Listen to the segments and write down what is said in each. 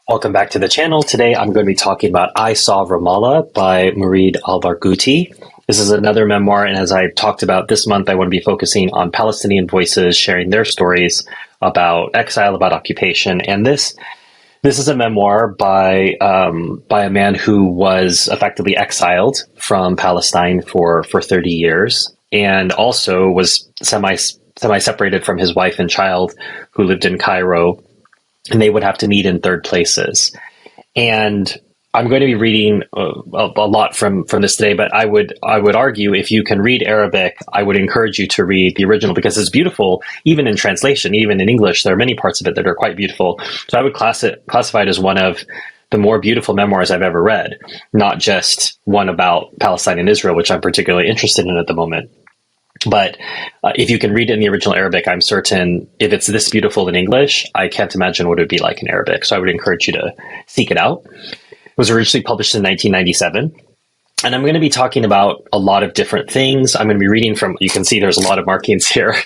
Welcome back to the channel. Today I'm going to be talking about I Saw Ramallah by Mourid al-Barghouti. This is another memoir, and as I talked about this month, I want to be focusing on Palestinian voices sharing their stories about exile, about occupation. And this is a memoir by a man who was effectively exiled from Palestine for 30 years, and also was semi separated from his wife and child, who lived in Cairo, and they would have to meet in third places. And I'm going to be reading a lot from this today, but I would argue if you can read Arabic, I would encourage you to read the original because it's beautiful, even in translation, even in English. There are many parts of it that are quite beautiful. So I would classify it as one of the more beautiful memoirs I've ever read, not just one about Palestine and Israel, which I'm particularly interested in at the moment. But if you can read it in the original Arabic, I'm certain if it's this beautiful in English, I can't imagine what it would be like in Arabic. So I would encourage you to seek it out. It was originally published in 1997. And I'm going to be talking about a lot of different things. I'm going to be reading from, you can see there's a lot of markings here,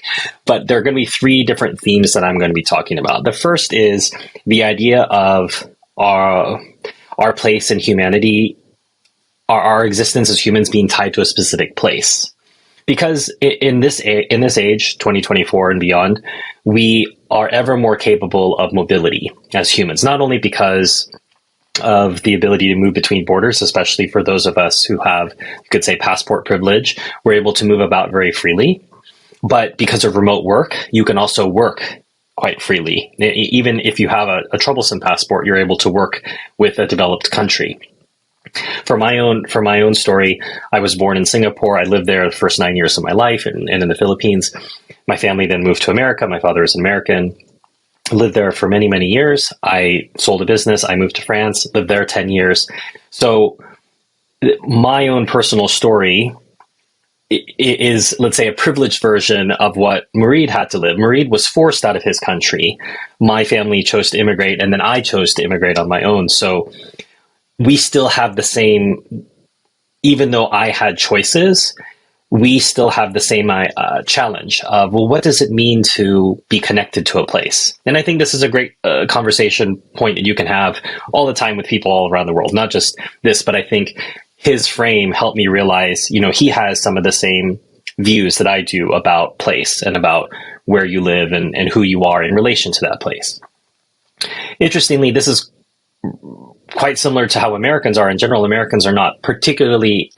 but there are going to be three different themes that I'm going to be talking about. The first is the idea of our place in humanity, our existence as humans being tied to a specific place. Because in this age, 2024 and beyond, we are ever more capable of mobility as humans, not only because of the ability to move between borders, especially for those of us who have, you could say, passport privilege, we're able to move about very freely, but because of remote work, you can also work quite freely. Even if you have a troublesome passport, you're able to work with a developed country. For my own story, I was born in Singapore. I lived there the first 9 years of my life and in the Philippines. My family then moved to America. My father is an American. Lived there for many, many years. I sold a business. I moved to France, lived there 10 years. So my own personal story is, let's say, a privileged version of what Mourid had to live. Mourid was forced out of his country. My family chose to immigrate, and then I chose to immigrate on my own. So we still have the same, even though I had choices, we still have the same challenge of, well, what does it mean to be connected to a place? And I think this is a great conversation point that you can have all the time with people all around the world, not just this, but I think his frame helped me realize, he has some of the same views that I do about place and about where you live and who you are in relation to that place. Interestingly, this is quite similar to how Americans are. In general, Americans are not particularly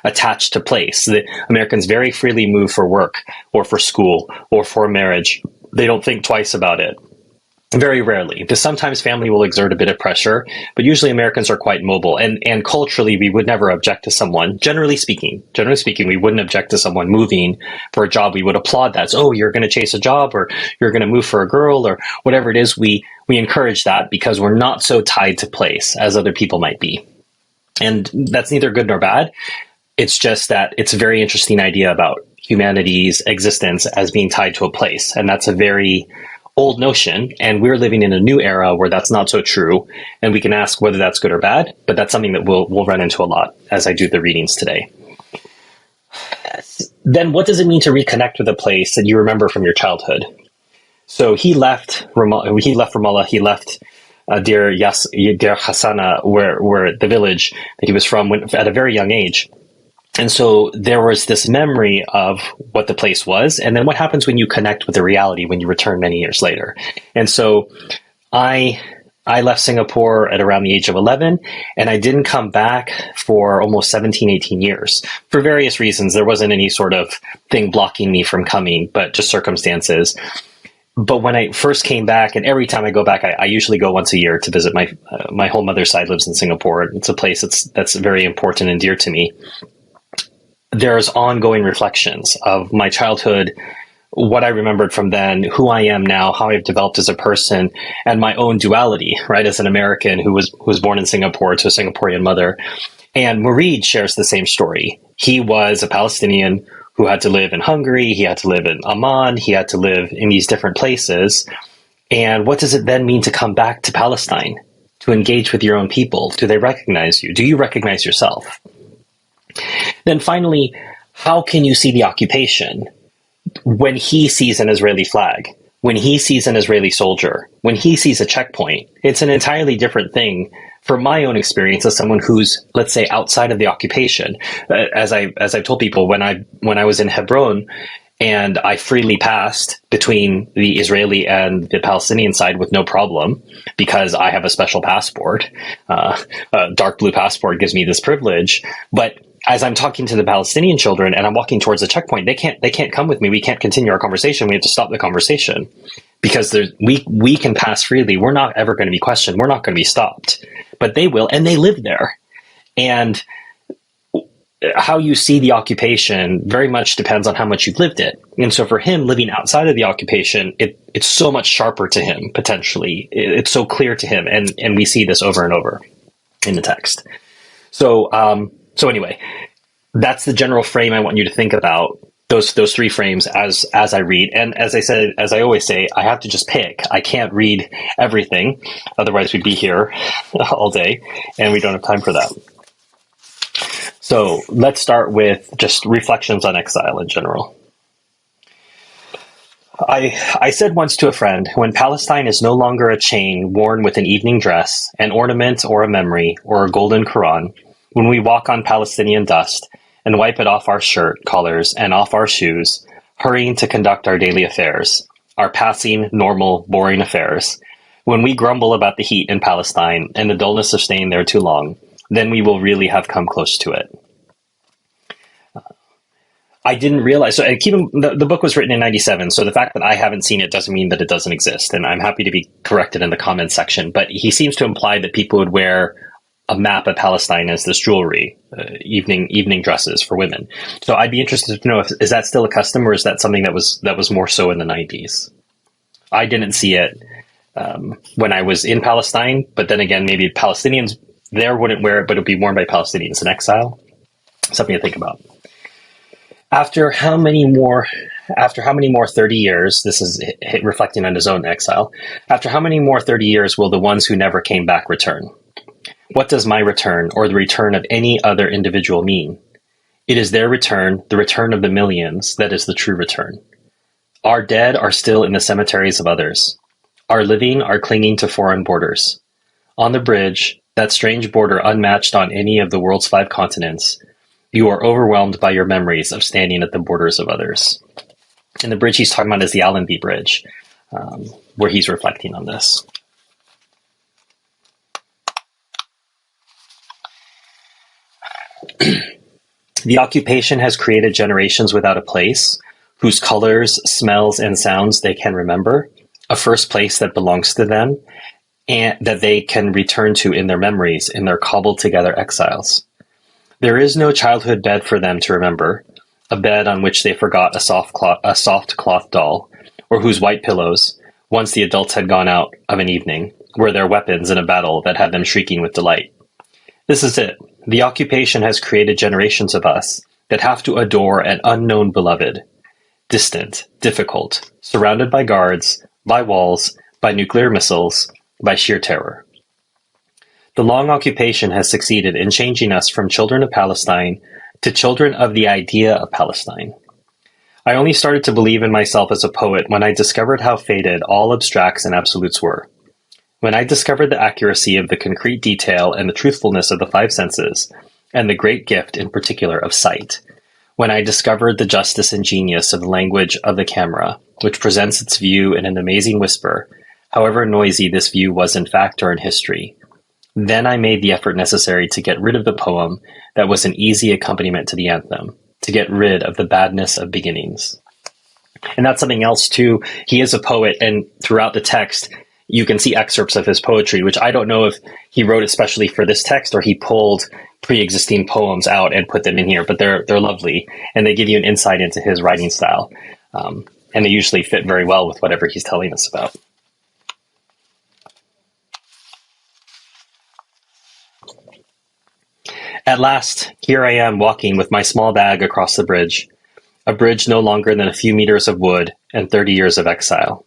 attached to place. The Americans very freely move for work or for school or for marriage. They don't think twice about it. Very rarely, because sometimes family will exert a bit of pressure, but usually Americans are quite mobile. And culturally, we would never object to someone, generally speaking, we wouldn't object to someone moving for a job. We would applaud that. So, oh, you're going to chase a job, or you're going to move for a girl, or whatever it is. We encourage that because we're not so tied to place as other people might be. And that's neither good nor bad. It's just that it's a very interesting idea about humanity's existence as being tied to a place. And that's a very old notion, and we're living in a new era where that's not so true, and we can ask whether that's good or bad, but that's something that we'll run into a lot as I do the readings today. Then what does it mean to reconnect with a place that you remember from your childhood? So he left Ramallah, he left Deir Hassana, where the village that he was from, at a very young age. And so there was this memory of what the place was, and then what happens when you connect with the reality when you return many years later. And so I left Singapore at around the age of 11, and I didn't come back for almost 17, 18 years for various reasons. There wasn't any sort of thing blocking me from coming, but just circumstances. But when I first came back, and every time I go back, I usually go once a year to visit my whole mother's side lives in Singapore. It's a place that's very important and dear to me. There's ongoing reflections of my childhood, what I remembered from then, who I am now, how I've developed as a person, and my own duality, right, as an American who was born in Singapore to a Singaporean mother. And Mourid shares the same story. He was a Palestinian who had to live in Hungary, he had to live in Amman, he had to live in these different places. And what does it then mean to come back to Palestine, to engage with your own people? Do they recognize you? Do you recognize yourself? Then finally, how can you see the occupation? When he sees an Israeli flag, when he sees an Israeli soldier, when he sees a checkpoint, it's an entirely different thing from my own experience as someone who's, let's say, outside of the occupation. As I've told people, when I was in Hebron and I freely passed between the Israeli and the Palestinian side with no problem because I have a special passport, a dark blue passport gives me this privilege. But as I'm talking to the Palestinian children and I'm walking towards the checkpoint, they can't come with me. We can't continue our conversation. We have to stop the conversation because we can pass freely. We're not ever going to be questioned. We're not going to be stopped, but they will, and they live there. And how you see the occupation very much depends on how much you've lived it. And so for him, living outside of the occupation, it's so much sharper to him, potentially. It's so clear to him. And we see this over and over in the text. So anyway, that's the general frame I want you to think about, those three frames as I read. And as I always say, I have to just pick. I can't read everything. Otherwise we'd be here all day and we don't have time for that. So let's start with just reflections on exile in general. I said once to a friend, when Palestine is no longer a chain worn with an evening dress, an ornament or a memory or a golden Quran, when we walk on Palestinian dust and wipe it off our shirt collars and off our shoes, hurrying to conduct our daily affairs, our passing, normal, boring affairs, when we grumble about the heat in Palestine and the dullness of staying there too long, then we will really have come close to it. I didn't realize, so the book was written in 97, so the fact that I haven't seen it doesn't mean that it doesn't exist, and I'm happy to be corrected in the comments section, but he seems to imply that people would wear a map of Palestine as this jewelry, evening dresses for women. So I'd be interested to know, is that still a custom, or is that something that was more so in the 90s? I didn't see it when I was in Palestine, but then again, maybe Palestinians there wouldn't wear it, but it would be worn by Palestinians in exile. Something to think about. After how many more 30 years, this is reflecting on his own exile, after how many more 30 years will the ones who never came back return? What does my return or the return of any other individual mean? It is their return, the return of the millions, that is the true return. Our dead are still in the cemeteries of others. Our living are clinging to foreign borders. On the bridge, that strange border unmatched on any of the world's 5 continents, you are overwhelmed by your memories of standing at the borders of others. And the bridge he's talking about is the Allenby Bridge, where he's reflecting on this. The occupation has created generations without a place, whose colors, smells, and sounds they can remember, a first place that belongs to them, and that they can return to in their memories, in their cobbled-together exiles. There is no childhood bed for them to remember, a bed on which they forgot a soft cloth doll, or whose white pillows, once the adults had gone out of an evening, were their weapons in a battle that had them shrieking with delight. This is it. The occupation has created generations of us that have to adore an unknown beloved, distant, difficult, surrounded by guards, by walls, by nuclear missiles, by sheer terror. The long occupation has succeeded in changing us from children of Palestine to children of the idea of Palestine. I only started to believe in myself as a poet when I discovered how faded all abstracts and absolutes were. When I discovered the accuracy of the concrete detail and the truthfulness of the 5 senses, and the great gift in particular of sight. When I discovered the justice and genius of the language of the camera, which presents its view in an amazing whisper, however noisy this view was in fact or in history. Then I made the effort necessary to get rid of the poem that was an easy accompaniment to the anthem, to get rid of the badness of beginnings. And that's something else too. He is a poet, and throughout the text, you can see excerpts of his poetry, which I don't know if he wrote especially for this text or he pulled pre-existing poems out and put them in here, but they're lovely, and they give you an insight into his writing style. And they usually fit very well with whatever he's telling us about. At last, here I am walking with my small bag across the bridge, a bridge no longer than a few meters of wood and 30 years of exile.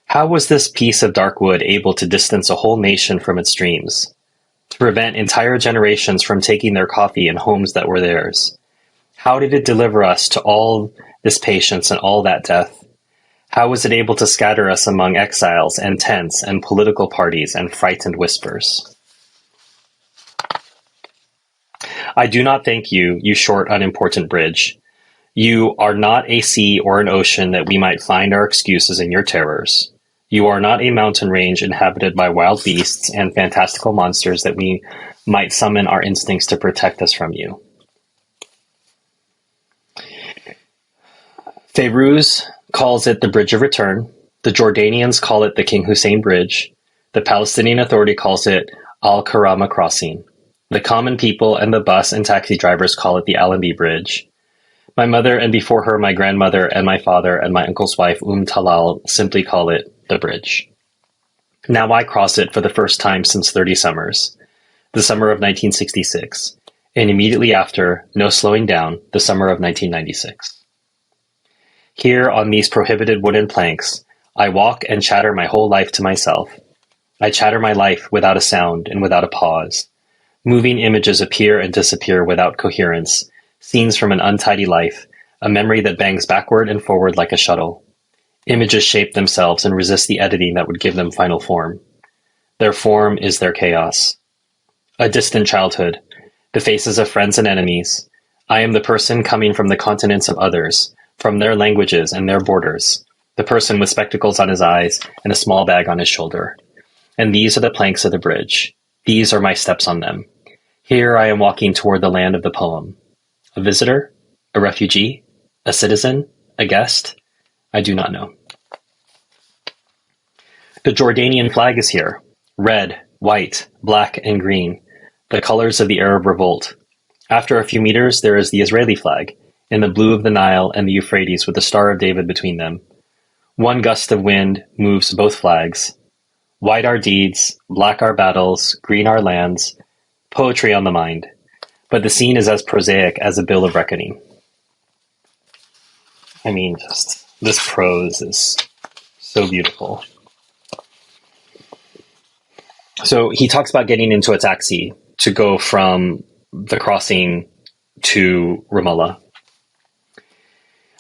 How was this piece of dark wood able to distance a whole nation from its dreams, to prevent entire generations from taking their coffee in homes that were theirs? How did it deliver us to all this patience and all that death? How was it able to scatter us among exiles and tents and political parties and frightened whispers? I do not thank you, you short, unimportant bridge. You are not a sea or an ocean that we might find our excuses in your terrors. You are not a mountain range inhabited by wild beasts and fantastical monsters that we might summon our instincts to protect us from you. Fairuz calls it the Bridge of Return. The Jordanians call it the King Hussein Bridge. The Palestinian Authority calls it Al-Karama Crossing. The common people and the bus and taxi drivers call it the Allenby Bridge. My mother, and before her my grandmother and my father and my uncle's wife Talal simply call it the bridge. Now I cross it for the first time since 30 summers. The summer of 1966, and immediately after, no slowing down, the summer of 1996. Here on these prohibited wooden planks, I walk and chatter my whole life to myself. I chatter my life without a sound and without a pause. Moving images appear and disappear without coherence, scenes from an untidy life, a memory that bangs backward and forward like a shuttle. Images shape themselves and resist the editing that would give them final form. Their form is their chaos. A distant childhood, the faces of friends and enemies. I am the person coming from the continents of others, from their languages and their borders, the person with spectacles on his eyes and a small bag on his shoulder. And these are the planks of the bridge. These are my steps on them. Here I am walking toward the land of the poem. A visitor? A refugee? A citizen? A guest? I do not know. The Jordanian flag is here. Red, white, black, and green. The colors of the Arab revolt. After a few meters, there is the Israeli flag, in the blue of the Nile and the Euphrates with the Star of David between them. One gust of wind moves both flags. White our deeds, black our battles, green our lands, poetry on the mind. But the scene is as prosaic as a bill of reckoning. I mean, just this prose is so beautiful. So he talks about getting into a taxi to go from the crossing to Ramallah.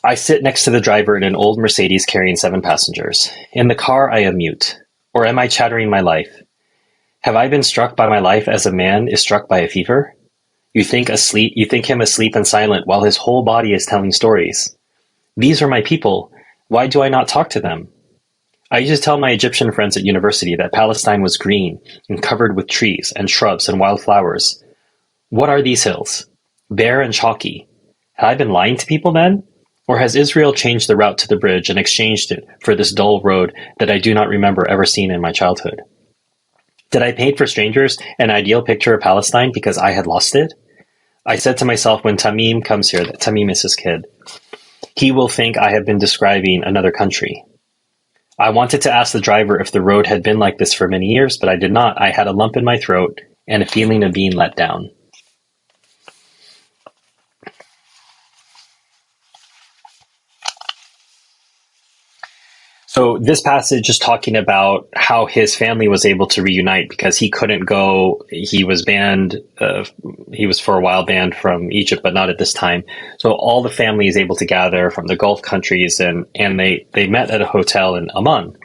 I sit next to the driver in an old Mercedes carrying 7 passengers. In the car, I am mute. Or am I chattering my life? Have I been struck by my life as a man is struck by a fever? You think him asleep and silent while his whole body is telling stories. These are my people. Why do I not talk to them? I used to tell my Egyptian friends at university that Palestine was green and covered with trees and shrubs and wild flowers. What are these hills? Bare and chalky. Had I been lying to people then? Or has Israel changed the route to the bridge and exchanged it for this dull road that I do not remember ever seeing in my childhood? Did I paint for strangers an ideal picture of Palestine because I had lost it? I said to myself when Tamim comes here, that Tamim is his kid, he will think I have been describing another country. I wanted to ask the driver if the road had been like this for many years, but I did not. I had a lump in my throat and a feeling of being let down. So this passage is talking about how his family was able to reunite because he couldn't go. He was banned. He was for a while banned from Egypt, but not at this time. So all the family is able to gather from the Gulf countries, and they met at a hotel in Amman.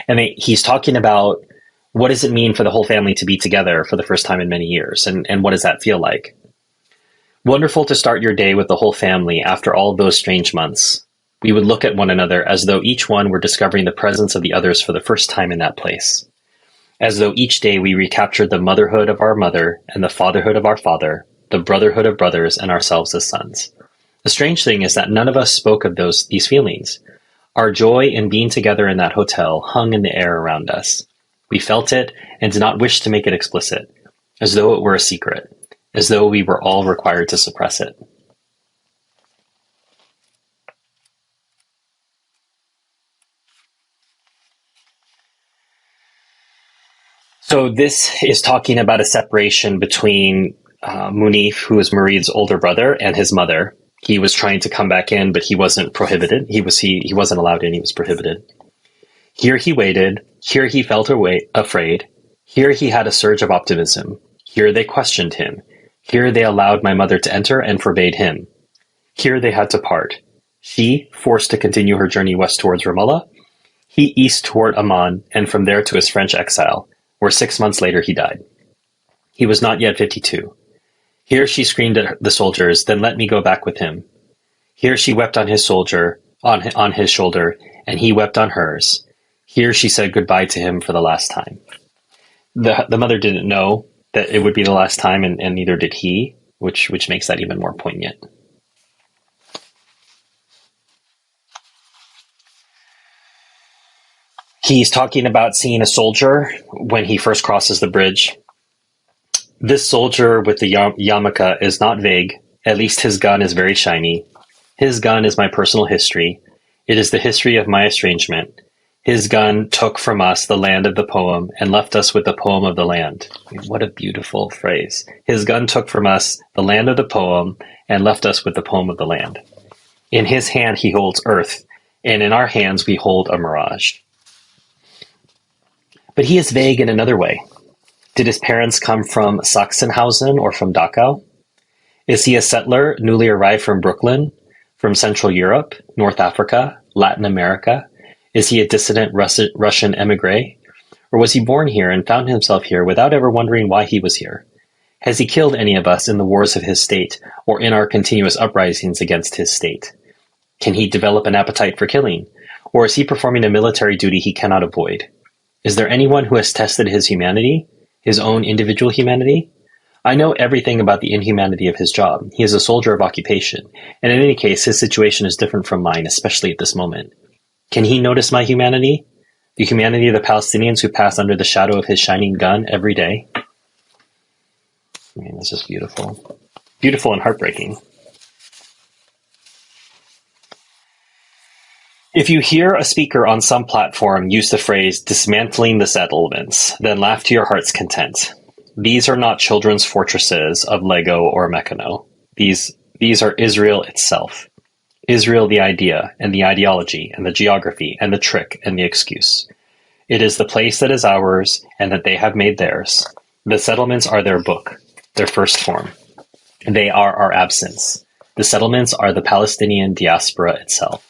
And he's talking about what does it mean for the whole family to be together for the first time in many years, and what does that feel like? Wonderful to start your day with the whole family after all those strange months. We would look at one another as though each one were discovering the presence of the others for the first time in that place. As though each day we recaptured the motherhood of our mother and the fatherhood of our father, the brotherhood of brothers and ourselves as sons. The strange thing is that none of us spoke of these feelings. Our joy in being together in that hotel hung in the air around us. We felt it and did not wish to make it explicit, as though it were a secret, as though we were all required to suppress it. So this is talking about a separation between Munif, who is Mourid's older brother, and his mother. He was trying to come back in, but he wasn't prohibited. He wasn't allowed in. He was prohibited. Here he waited. Here he felt afraid. Here he had a surge of optimism. Here they questioned him. Here they allowed my mother to enter and forbade him. Here they had to part. She, forced to continue her journey west towards Ramallah, he east toward Amman, and from there to his French exile, where 6 months later he died. He was not yet 52. Here she screamed at the soldiers, "Then let me go back with him." Here she wept on on his shoulder, and he wept on hers. Here she said goodbye to him for the last time. The mother didn't know that it would be the last time, and neither did he, which makes that even more poignant. He's talking about seeing a soldier when he first crosses the bridge. This soldier with the yarmulke is not vague. At least his gun is very shiny. His gun is my personal history. It is the history of my estrangement. His gun took from us the land of the poem and left us with the poem of the land. What a beautiful phrase. His gun took from us the land of the poem and left us with the poem of the land. In his hand he holds earth, and in our hands we hold a mirage. But he is vague in another way. Did his parents come from Sachsenhausen or from Dachau? Is he a settler newly arrived from Brooklyn, from Central Europe, North Africa, Latin America? Is he a dissident Russian emigre? Or was he born here and found himself here without ever wondering why he was here? Has he killed any of us in the wars of his state or in our continuous uprisings against his state? Can he develop an appetite for killing? Or is he performing a military duty he cannot avoid? Is there anyone who has tested his humanity, his own individual humanity? I know everything about the inhumanity of his job. He is a soldier of occupation, and in any case, his situation is different from mine, especially at this moment. Can he notice my humanity? The humanity of the Palestinians who pass under the shadow of his shining gun every day? I mean, this is beautiful. Beautiful and heartbreaking. If you hear a speaker on some platform use the phrase dismantling the settlements, then laugh to your heart's content. These are not children's fortresses of Lego or Meccano. These are Israel itself. Israel the idea, and the ideology, and the geography, and the trick, and the excuse. It is the place that is ours, and that they have made theirs. The settlements are their book, their first form. They are our absence. The settlements are the Palestinian diaspora itself.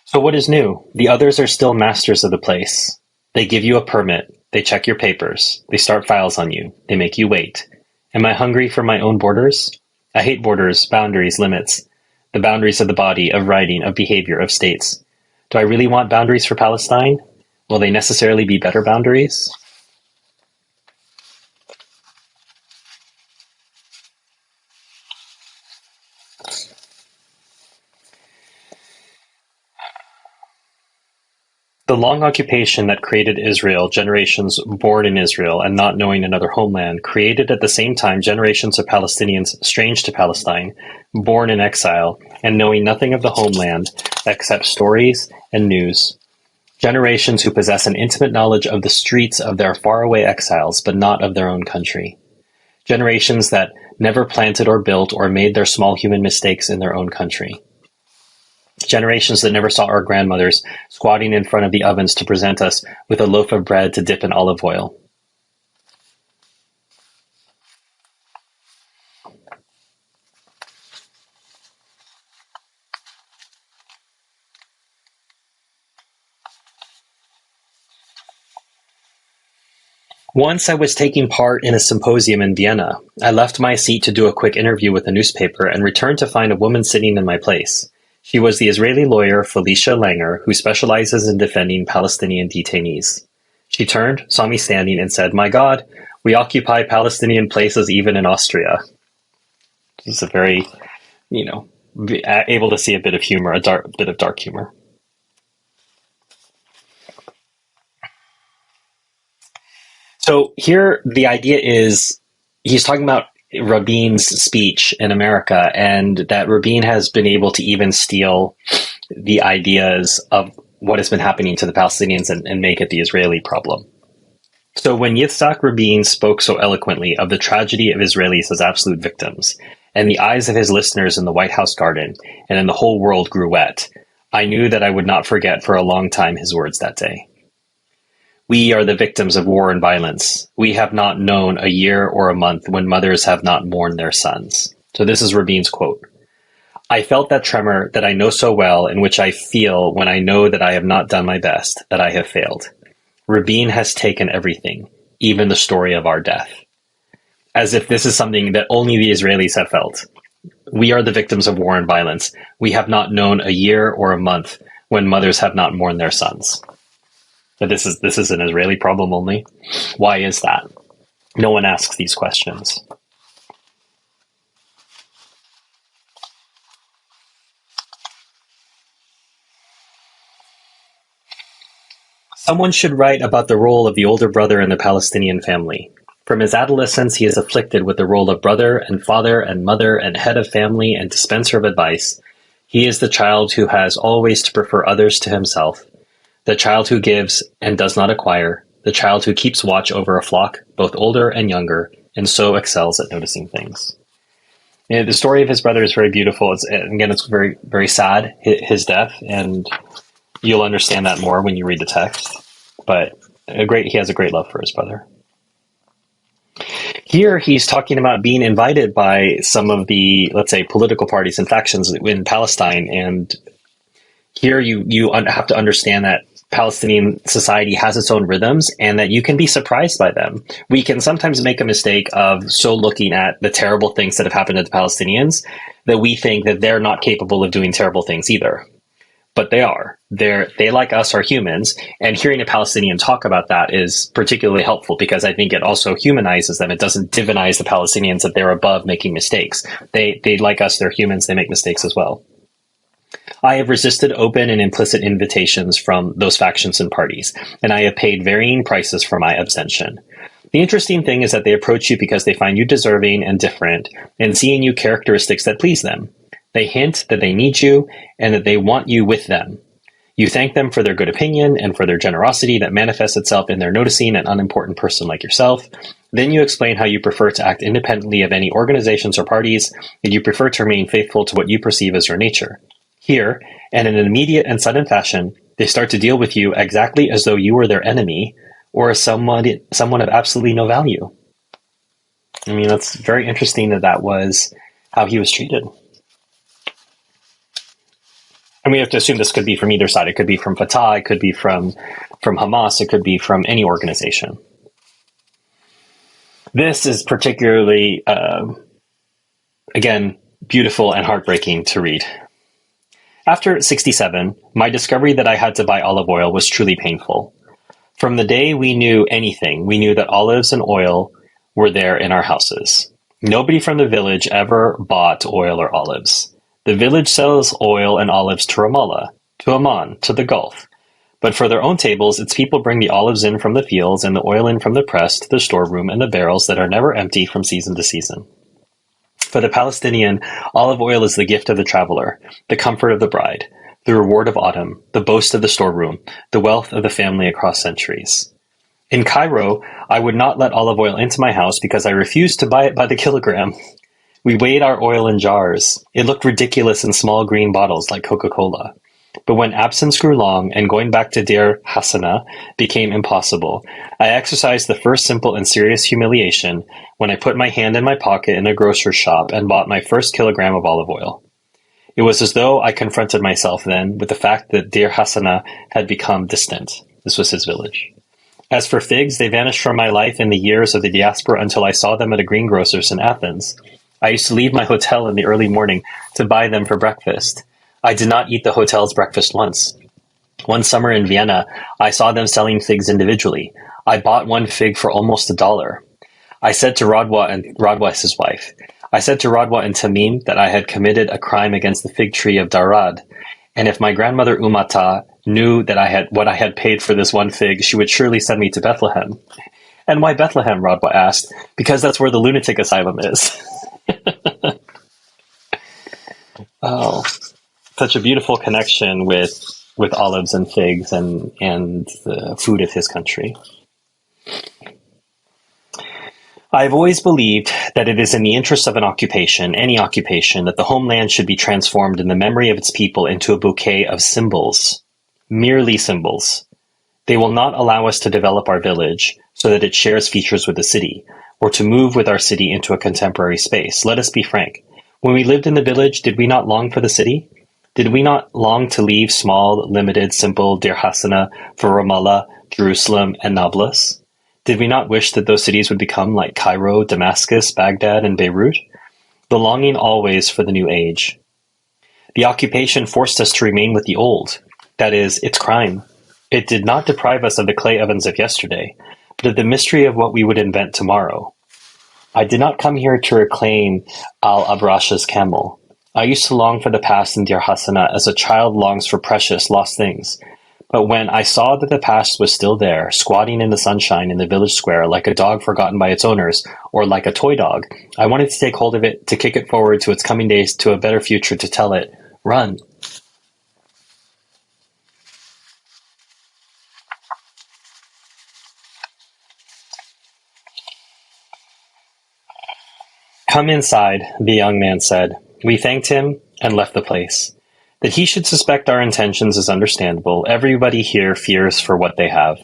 So what is new? The others are still masters of the place. They give you a permit. They check your papers. They start files on you. They make you wait. Am I hungry for my own borders? I hate borders, boundaries, limits. The boundaries of the body, of writing, of behavior, of states. Do I really want boundaries for Palestine? Will they necessarily be better boundaries? The long occupation that created Israel, generations born in Israel and not knowing another homeland, created at the same time generations of Palestinians strange to Palestine, born in exile, and knowing nothing of the homeland except stories and news. Generations who possess an intimate knowledge of the streets of their faraway exiles, but not of their own country. Generations that never planted or built or made their small human mistakes in their own country. Generations that never saw our grandmothers squatting in front of the ovens to present us with a loaf of bread to dip in olive oil. Once I was taking part in a symposium in Vienna. I left my seat to do a quick interview with a newspaper and returned to find a woman sitting in my place. She was the Israeli lawyer Felicia Langer, who specializes in defending Palestinian detainees. She turned, saw me standing, and said, "My God, we occupy Palestinian places even in Austria." It's a very, able to see a bit of humor, bit of dark humor. So here, the idea is he's talking about Rabin's speech in America, and that Rabin has been able to even steal the ideas of what has been happening to the Palestinians and make it the Israeli problem. So when Yitzhak Rabin spoke so eloquently of the tragedy of Israelis as absolute victims, and the eyes of his listeners in the White House garden and in the whole world grew wet, I knew that I would not forget for a long time his words that day. We are the victims of war and violence. We have not known a year or a month when mothers have not mourned their sons. So this is Rabin's quote. I felt that tremor that I know so well, in which I feel when I know that I have not done my best, that I have failed. Rabin has taken everything, even the story of our death. As if this is something that only the Israelis have felt. We are the victims of war and violence. We have not known a year or a month when mothers have not mourned their sons. But this is an Israeli problem only. Why is that? No one asks these questions. Someone should write about the role of the older brother in the Palestinian family. From his adolescence, he is afflicted with the role of brother and father and mother and head of family and dispenser of advice. He is the child who has always to prefer others to himself, the child who gives and does not acquire, the child who keeps watch over a flock, both older and younger, and so excels at noticing things. The story of his brother is very beautiful. It's very, very sad, his death, and you'll understand that more when you read the text. But he has a great love for his brother. Here, he's talking about being invited by some of the, let's say, political parties and factions in Palestine. And here you have to understand that Palestinian society has its own rhythms and that you can be surprised by them. We can sometimes make a mistake of so looking at the terrible things that have happened to the Palestinians that we think that they're not capable of doing terrible things either. But they are. They, like us, are humans. And hearing a Palestinian talk about that is particularly helpful because I think it also humanizes them. It doesn't divinize the Palestinians that they're above making mistakes. They like us, they're humans, they make mistakes as well. I have resisted open and implicit invitations from those factions and parties, and I have paid varying prices for my abstention. The interesting thing is that they approach you because they find you deserving and different and see in you characteristics that please them. They hint that they need you and that they want you with them. You thank them for their good opinion and for their generosity that manifests itself in their noticing an unimportant person like yourself. Then you explain how you prefer to act independently of any organizations or parties, and you prefer to remain faithful to what you perceive as your nature. Here, and in an immediate and sudden fashion, they start to deal with you exactly as though you were their enemy or as someone of absolutely no value. I mean, that's very interesting that was how he was treated. And we have to assume this could be from either side. It could be from Fatah, it could be from Hamas, it could be from any organization. This is particularly, again, beautiful and heartbreaking to read. After 67, my discovery that I had to buy olive oil was truly painful. From the day we knew anything, we knew that olives and oil were there in our houses. Nobody from the village ever bought oil or olives. The village sells oil and olives to Ramallah, to Amman, to the Gulf. But for their own tables, its people bring the olives in from the fields and the oil in from the press to the storeroom and the barrels that are never empty from season to season. For the Palestinian, olive oil is the gift of the traveler, the comfort of the bride, the reward of autumn, the boast of the storeroom, the wealth of the family across centuries. In Cairo, I would not let olive oil into my house because I refused to buy it by the kilogram. We weighed our oil in jars. It looked ridiculous in small green bottles like Coca-Cola. But when absence grew long and going back to Deir Hassana became impossible, I exercised the first simple and serious humiliation when I put my hand in my pocket in a grocer's shop and bought my first kilogram of olive oil. It was as though I confronted myself then with the fact that Deir Hassana had become distant. This was his village. As for figs, they vanished from my life in the years of the diaspora until I saw them at a greengrocer's in Athens. I used to leave my hotel in the early morning to buy them for breakfast. I did not eat the hotel's breakfast once. One summer in Vienna, I saw them selling figs individually. I bought one fig for almost $1. I said to Radwa is his wife, I said to Radwa and Tamim that I had committed a crime against the fig tree of Darad, and if my grandmother Umata knew that what I had paid for this one fig, she would surely send me to Bethlehem. And why Bethlehem? Radwa asked. Because that's where the lunatic asylum is. Oh, such a beautiful connection with olives and figs and the food of his country. I've always believed that it is in the interest of an occupation, any occupation, that the homeland should be transformed in the memory of its people into a bouquet of symbols, merely symbols, They will not allow us to develop our village so that it shares features with the city, or to move with our city into a contemporary space. Let us be frank. When we lived in the village, did we not long for the city? Did we not long to leave small, limited, simple Deir Hassana for Ramallah, Jerusalem, and Nablus? Did we not wish that those cities would become like Cairo, Damascus, Baghdad, and Beirut? The longing always for the new age. The occupation forced us to remain with the old. That is, its crime. It did not deprive us of the clay ovens of yesterday, but of the mystery of what we would invent tomorrow. I did not come here to reclaim al-Abrasha's camel. I used to long for the past in Deir Hassana as a child longs for precious, lost things. But when I saw that the past was still there, squatting in the sunshine in the village square like a dog forgotten by its owners, or like a toy dog, I wanted to take hold of it, to kick it forward to its coming days, to a better future, to tell it, run. Come inside, the young man said. We thanked him and left the place. That he should suspect our intentions is understandable. Everybody here fears for what they have.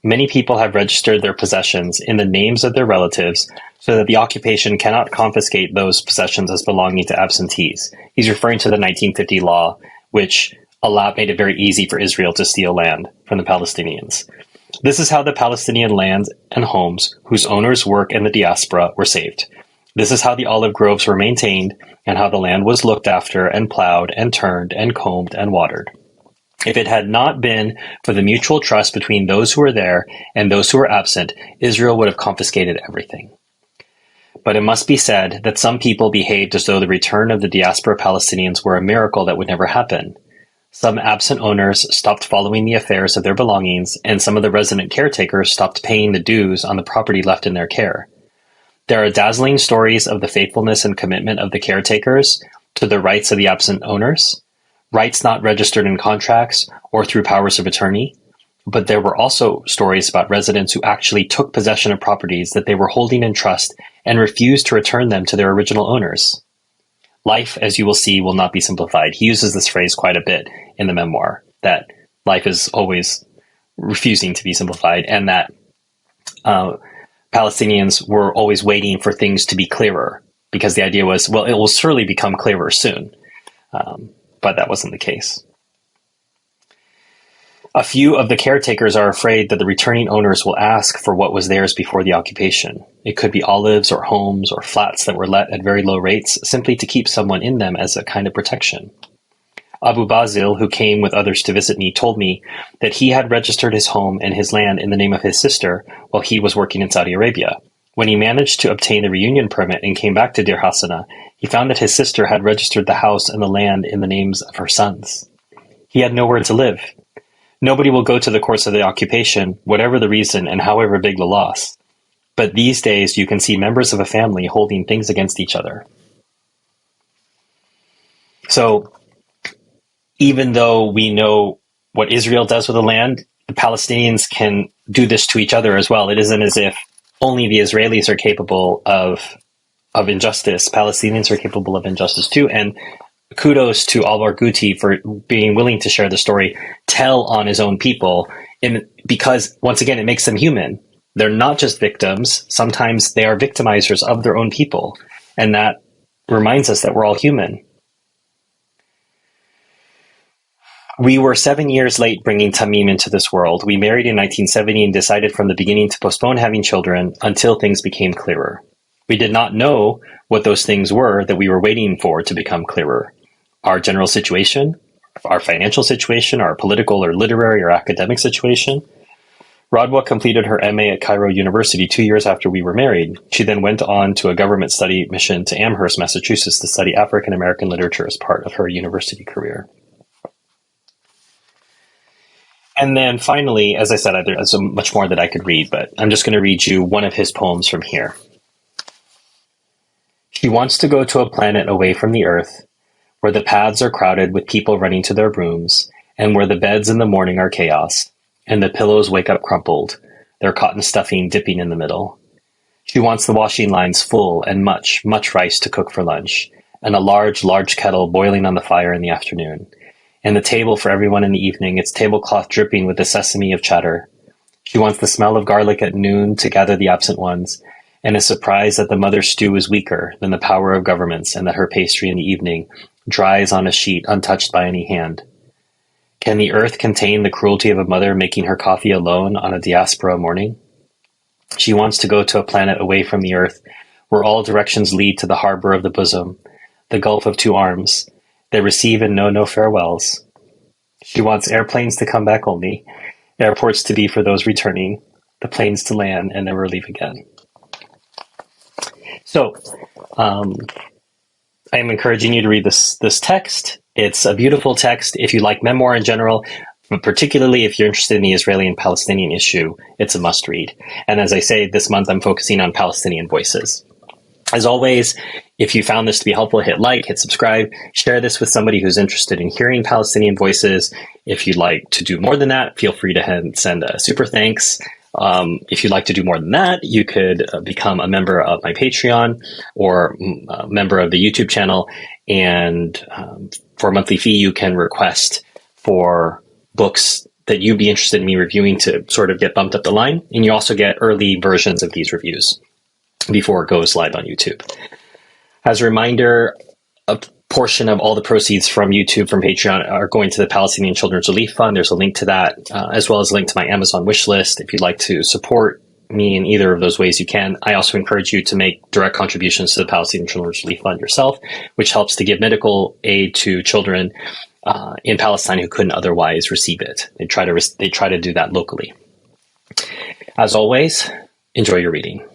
Many people have registered their possessions in the names of their relatives so that the occupation cannot confiscate those possessions as belonging to absentees. He's referring to the 1950 law, which made it very easy for Israel to steal land from the Palestinians. This is how the Palestinian lands and homes whose owners work in the diaspora were saved. This is how the olive groves were maintained and how the land was looked after and plowed and turned and combed and watered. If it had not been for the mutual trust between those who were there and those who were absent, Israel would have confiscated everything. But it must be said that some people behaved as though the return of the diaspora Palestinians were a miracle that would never happen. Some absent owners stopped following the affairs of their belongings, and some of the resident caretakers stopped paying the dues on the property left in their care. There are dazzling stories of the faithfulness and commitment of the caretakers to the rights of the absent owners, rights not registered in contracts or through powers of attorney. But there were also stories about residents who actually took possession of properties that they were holding in trust and refused to return them to their original owners. Life, as you will see, will not be simplified. He uses this phrase quite a bit in the memoir, that life is always refusing to be simplified, and that Palestinians were always waiting for things to be clearer, because the idea was, well, it will surely become clearer soon. But that wasn't the case. A few of the caretakers are afraid that the returning owners will ask for what was theirs before the occupation. It could be olives or homes or flats that were let at very low rates, simply to keep someone in them as a kind of protection. Abu Bazil, who came with others to visit me, told me that he had registered his home and his land in the name of his sister while he was working in Saudi Arabia. When he managed to obtain the reunion permit and came back to Deir Hassana, he found that his sister had registered the house and the land in the names of her sons. He had nowhere to live. Nobody will go to the course of the occupation, whatever the reason and however big the loss. But these days you can see members of a family holding things against each other. So, even though we know what Israel does with the land, the Palestinians can do this to each other as well. It isn't as if only the Israelis are capable of injustice. Palestinians are capable of injustice too. And kudos to al-Barghouti for being willing to share the story, tell on his own people, because, once again, it makes them human. They're not just victims. Sometimes they are victimizers of their own people. And that reminds us that we're all human. We were 7 years late bringing Tamim into this world. We married in 1970 and decided from the beginning to postpone having children until things became clearer. We did not know what those things were that we were waiting for to become clearer. Our general situation, our financial situation, our political or literary or academic situation. Radwa completed her MA at Cairo University 2 years after we were married. She then went on to a government study mission to Amherst, Massachusetts to study African American literature as part of her university career. And then finally, as I said, there's so much more that I could read, but I'm just going to read you one of his poems from here. She wants to go to a planet away from the earth, where the paths are crowded with people running to their rooms, and where the beds in the morning are chaos, and the pillows wake up crumpled, their cotton stuffing dipping in the middle. She wants the washing lines full and much rice to cook for lunch, and a large kettle boiling on the fire in the afternoon. and the table for everyone in the evening, its tablecloth dripping with the sesame of chatter. She wants the smell of garlic at noon to gather the absent ones, and is surprised that the mother's stew is weaker than the power of governments, and that her pastry in the evening dries on a sheet untouched by any hand. Can the earth contain the cruelty of a mother making her coffee alone on a diaspora morning? She wants to go to a planet away from the earth, where all directions lead to the harbor of the bosom, the gulf of two arms. They receive and know no farewells. She wants airplanes to come back only, airports to be for those returning, the planes to land and never leave again. So, I am encouraging you to read this text. It's a beautiful text. If you like memoir in general, but particularly if you're interested in the Israeli and Palestinian issue, it's a must read. And as I say, this month I'm focusing on Palestinian voices. As always, if you found this to be helpful, hit like, hit subscribe, share this with somebody who's interested in hearing Palestinian voices. If you'd like to do more than that, feel free to send a super thanks. If you'd like to do more than that, you could become a member of my Patreon or a member of the YouTube channel. And for a monthly fee, you can request for books that you'd be interested in me reviewing to sort of get bumped up the line. And you also get early versions of these reviews before it goes live on YouTube. As a reminder, a portion of all the proceeds from YouTube, from Patreon, are going to the Palestinian Children's Relief Fund. There's a link to that, as well as a link to my Amazon wish list. If you'd like to support me in either of those ways, you can. I also encourage you to make direct contributions to the Palestinian Children's Relief Fund yourself, which helps to give medical aid to children in Palestine who couldn't otherwise receive it. They try to do that locally. As always, enjoy your reading.